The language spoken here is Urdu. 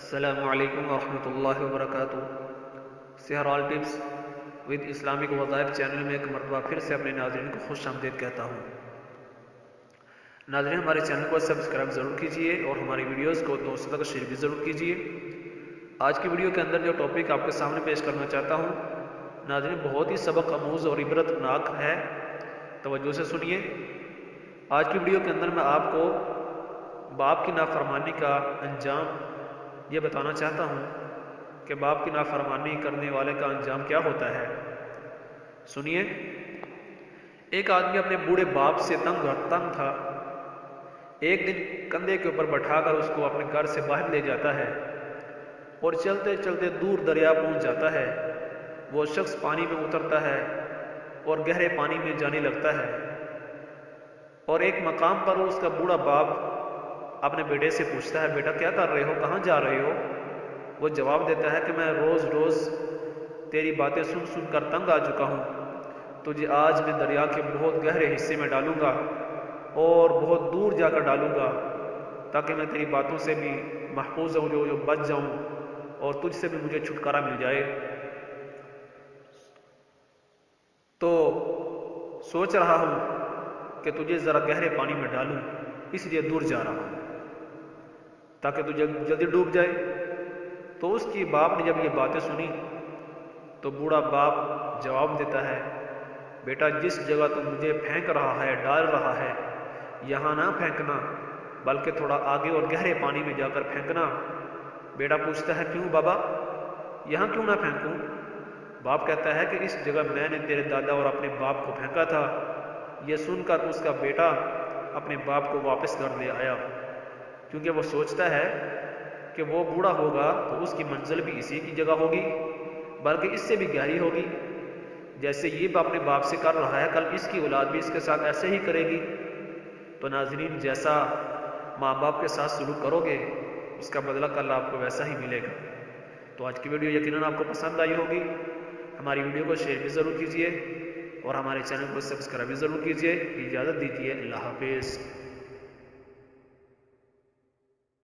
السلام علیکم ورحمۃ اللہ وبرکاتہ۔ سہرال ٹپس ود اسلامک وظائف چینل میں ایک مرتبہ پھر سے اپنے ناظرین کو خوش آمدید کہتا ہوں۔ ناظرین، ہمارے چینل کو سبسکرائب ضرور کیجیے اور ہماری ویڈیوز کو دوستوں تک شیئر بھی ضرور کیجیے۔ آج کی ویڈیو کے اندر جو ٹاپک آپ کے سامنے پیش کرنا چاہتا ہوں ناظرین، بہت ہی سبق آموز اور عبرتناک ہے، توجہ سے سنیے۔ آج کی ویڈیو کے اندر میں آپ کو باپ کی نافرمانی کا انجام یہ بتانا چاہتا ہوں کہ باپ کی نافرمانی کرنے والے کا انجام کیا ہوتا ہے۔ سنیے، ایک آدمی اپنے بوڑھے باپ سے تنگ تھا۔ ایک دن کندھے کے اوپر بٹھا کر اس کو اپنے گھر سے باہر لے جاتا ہے اور چلتے چلتے دور دریا پہنچ جاتا ہے۔ وہ شخص پانی میں اترتا ہے اور گہرے پانی میں جانے لگتا ہے، اور ایک مقام پر اس کا بوڑھا باپ اپنے بیٹے سے پوچھتا ہے، بیٹا کیا کر رہے ہو، کہاں جا رہے ہو؟ وہ جواب دیتا ہے کہ میں روز روز تیری باتیں سن سن کر تنگ آ چکا ہوں، تجھے آج میں دریا کے بہت گہرے حصے میں ڈالوں گا اور بہت دور جا کر ڈالوں گا تاکہ میں تیری باتوں سے بھی محفوظ ہوں، جو بچ جاؤں اور تجھ سے بھی مجھے چھٹکارا مل جائے۔ تو سوچ رہا ہوں کہ تجھے ذرا گہرے پانی میں ڈالوں، اس لیے دور جا رہا ہوں تاکہ تجھے جلدی ڈوب جائے۔ تو اس کی باپ نے جب یہ باتیں سنی تو بوڑھا باپ جواب دیتا ہے، بیٹا جس جگہ تو مجھے پھینک رہا ہے، ڈال رہا ہے، یہاں نہ پھینکنا بلکہ تھوڑا آگے اور گہرے پانی میں جا کر پھینکنا۔ بیٹا پوچھتا ہے، کیوں بابا، یہاں کیوں نہ پھینکوں؟ باپ کہتا ہے کہ اس جگہ میں نے تیرے دادا اور اپنے باپ کو پھینکا تھا۔ یہ سن کر اس کا بیٹا اپنے باپ کو واپس گھر لے آیا، کیونکہ وہ سوچتا ہے کہ وہ بوڑھا ہوگا تو اس کی منزل بھی اسی کی جگہ ہوگی، بلکہ اس سے بھی گہری ہوگی۔ جیسے یہ اپنے باپ سے کر رہا ہے، کل اس کی اولاد بھی اس کے ساتھ ایسے ہی کرے گی۔ تو ناظرین، جیسا ماں باپ کے ساتھ سلوک کرو گے اس کا بدلہ کل آپ کو ویسا ہی ملے گا۔ تو آج کی ویڈیو یقیناً آپ کو پسند آئی ہوگی۔ ہماری ویڈیو کو شیئر بھی ضرور کیجیے اور ہمارے چینل کو سبسکرائب بھی ضرور کیجیے۔ اجازت دیجیے، اللہ حافظ۔